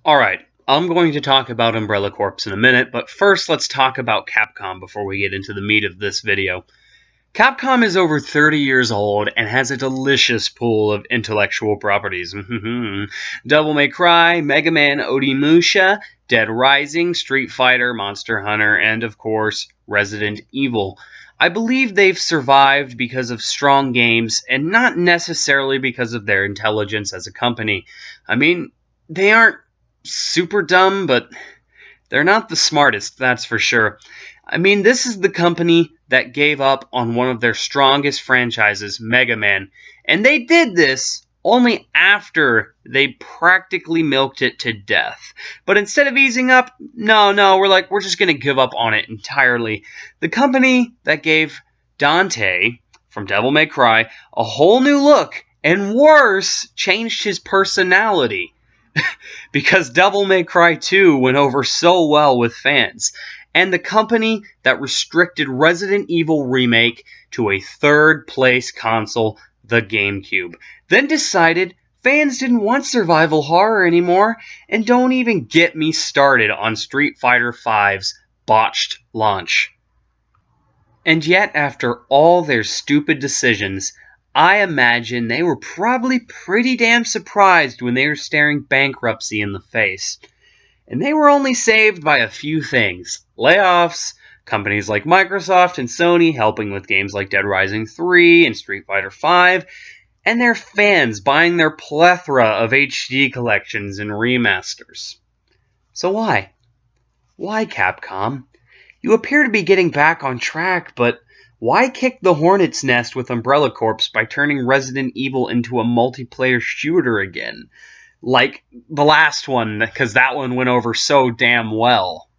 Alright, I'm going to talk about Umbrella Corps in a minute, but first let's talk about Capcom before we get into the meat of this video. Capcom is over 30 years old and has a delicious pool of intellectual properties. Devil May Cry, Mega Man Onimusha, Dead Rising, Street Fighter, Monster Hunter, and of course, Resident Evil. I believe they've survived because of strong games and not necessarily because of their intelligence as a company. I mean, they aren't super dumb, but they're not the smartest, that's for sure. I mean, this is the company that gave up on one of their strongest franchises, Mega Man, and they did this only after they practically milked it to death. But instead of easing up, we're just going to give up on it entirely. The company that gave Dante from Devil May Cry a whole new look, and worse, changed his personality. Because Devil May Cry 2 went over so well with fans, and the company that restricted Resident Evil Remake to a third-place console, the GameCube, then decided fans didn't want survival horror anymore, and don't even get me started on Street Fighter V's botched launch. And yet, after all their stupid decisions, I imagine they were probably pretty damn surprised when they were staring bankruptcy in the face. And they were only saved by a few things. Layoffs, companies like Microsoft and Sony helping with games like Dead Rising 3 and Street Fighter V, and their fans buying their plethora of HD collections and remasters. So why? Why, Capcom? You appear to be getting back on track, but why kick the hornet's nest with Umbrella Corps by turning Resident Evil into a multiplayer shooter again? Like the last one, because that one went over so damn well.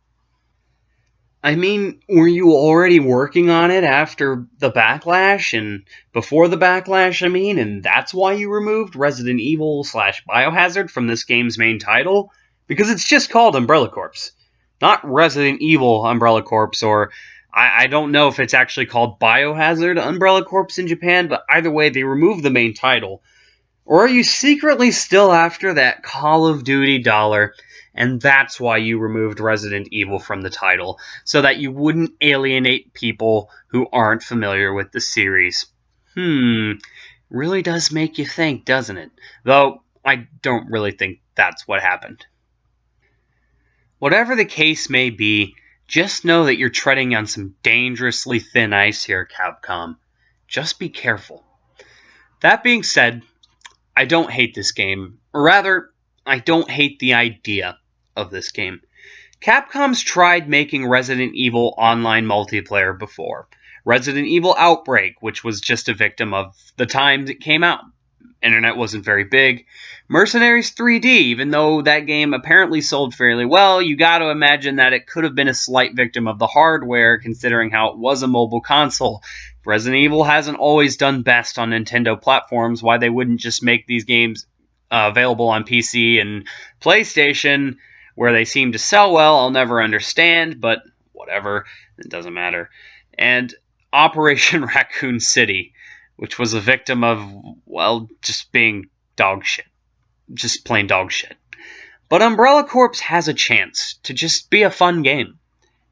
I mean, were you already working on it after the backlash, and before the backlash, and that's why you removed Resident Evil / Biohazard from this game's main title? Because it's just called Umbrella Corps. Not Resident Evil Umbrella Corps, or I don't know if it's actually called Biohazard Umbrella Corps in Japan, but either way, they removed the main title. Or are you secretly still after that Call of Duty dollar, and that's why you removed Resident Evil from the title, so that you wouldn't alienate people who aren't familiar with the series? Really does make you think, doesn't it? Though, I don't really think that's what happened. Whatever the case may be, just know that you're treading on some dangerously thin ice here, Capcom. Just be careful. That being said, I don't hate this game. Or rather, I don't hate the idea of this game. Capcom's tried making Resident Evil online multiplayer before. Resident Evil Outbreak, which was just a victim of the time it came out. Internet wasn't very big. Mercenaries 3D, even though that game apparently sold fairly well, you gotta imagine that it could have been a slight victim of the hardware, considering how it was a mobile console. If Resident Evil hasn't always done best on Nintendo platforms, why they wouldn't just make these games available on PC and PlayStation, where they seem to sell well, I'll never understand, but whatever, it doesn't matter. And Operation Raccoon City, which was a victim of, well, just being dog shit. Just plain dog shit. But Umbrella Corps has a chance to just be a fun game.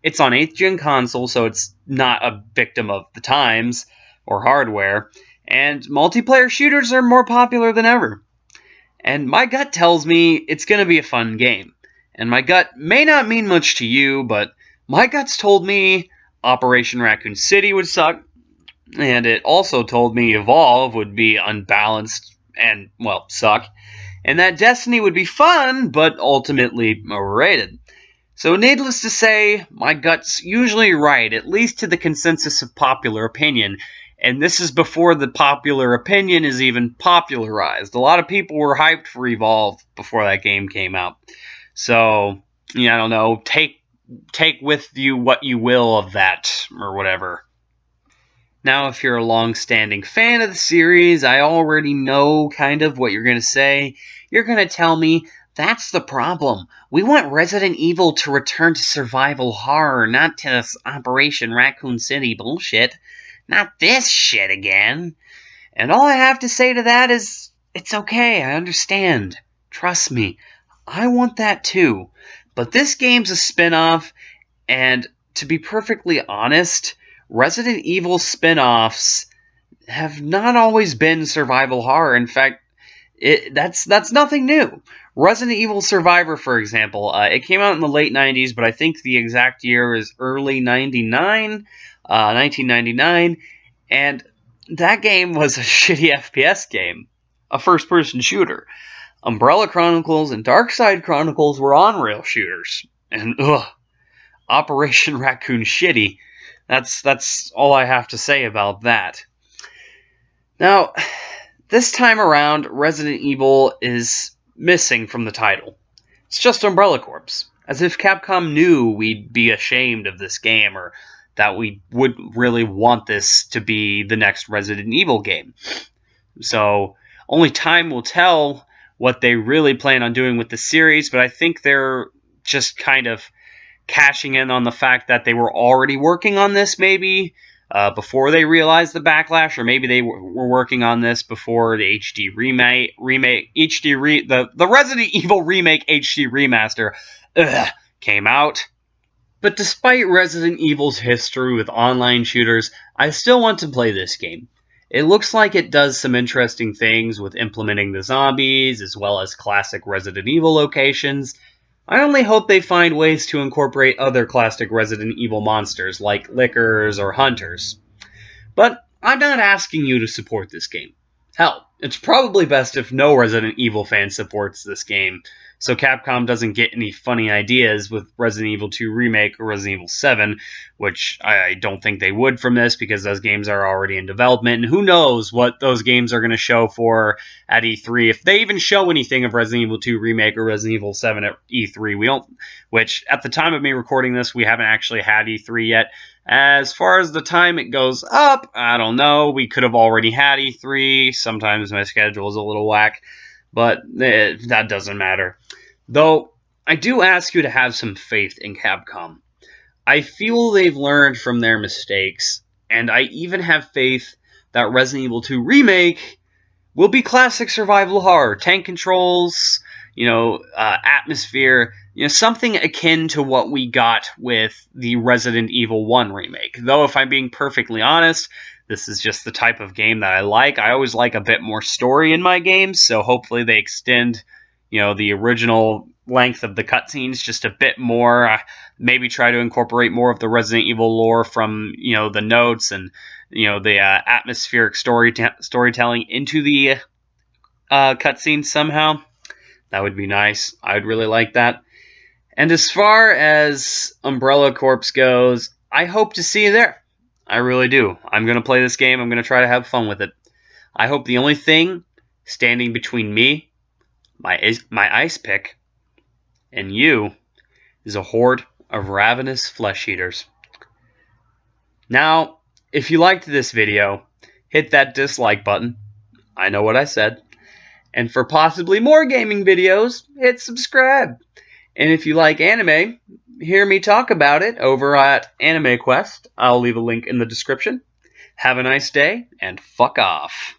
It's on 8th gen console, so it's not a victim of the times or hardware, and multiplayer shooters are more popular than ever. And my gut tells me it's going to be a fun game. And my gut may not mean much to you, but my gut's told me Operation Raccoon City would suck, and it also told me Evolve would be unbalanced and, well, suck, and that Destiny would be fun, but ultimately overrated. So needless to say, my gut's usually right, at least to the consensus of popular opinion, and this is before the popular opinion is even popularized. A lot of people were hyped for Evolve before that game came out. So, I don't know, take with you what you will of that, or whatever. Now, if you're a long-standing fan of the series, I already know kind of what you're going to say. You're going to tell me, that's the problem. We want Resident Evil to return to survival horror, not to this Operation Raccoon City bullshit. Not this shit again. And all I have to say to that is, it's okay, I understand. Trust me, I want that too. But this game's a spin-off, and to be perfectly honest, Resident Evil spin-offs have not always been survival horror. In fact, that's nothing new. Resident Evil Survivor, for example, it came out in the late 90s, but I think the exact year is early 1999, and that game was a shitty FPS game, a first-person shooter. Umbrella Chronicles and Darkside Chronicles were on-rail shooters, and Operation Raccoon shitty. That's all I have to say about that. Now, this time around, Resident Evil is missing from the title. It's just Umbrella Corps, as if Capcom knew we'd be ashamed of this game, or that we would really want this to be the next Resident Evil game. So, only time will tell what they really plan on doing with the series, but I think they're just kind of cashing in on the fact that they were already working on this, maybe, before they realized the backlash, or maybe they were working on this before the HD the Resident Evil Remake HD Remaster came out. But despite Resident Evil's history with online shooters, I still want to play this game. It looks like it does some interesting things with implementing the zombies, as well as classic Resident Evil locations. I only hope they find ways to incorporate other classic Resident Evil monsters, like Lickers or Hunters. But I'm not asking you to support this game. Hell, it's probably best if no Resident Evil fan supports this game, so Capcom doesn't get any funny ideas with Resident Evil 2 Remake or Resident Evil 7, which I don't think they would from this, because those games are already in development, and who knows what those games are going to show for at E3. If they even show anything of Resident Evil 2 Remake or Resident Evil 7 at E3, we don't, which at the time of me recording this, we haven't actually had E3 yet. As far as the time it goes up, I don't know. We could have already had E3. Sometimes my schedule is a little whack, but that doesn't matter. Though, I do ask you to have some faith in Capcom. I feel they've learned from their mistakes, and I even have faith that Resident Evil 2 Remake will be classic survival horror. Tank controls, atmosphere, something akin to what we got with the Resident Evil 1 Remake. Though, if I'm being perfectly honest, this is just the type of game that I like. I always like a bit more story in my games, so hopefully they extend the original length of the cutscenes just a bit more. Maybe try to incorporate more of the Resident Evil lore from, the notes and, the atmospheric storytelling into the cutscenes somehow. That would be nice. I'd really like that. And as far as Umbrella Corps goes, I hope to see you there. I really do. I'm going to play this game. I'm going to try to have fun with it. I hope the only thing standing between me, my ice pick, and you is a horde of ravenous flesh eaters. Now, if you liked this video, hit that dislike button. I know what I said. And for possibly more gaming videos, hit subscribe. And if you like anime, hear me talk about it over at Lundquest. I'll leave a link in the description. Have a nice day, and fuck off.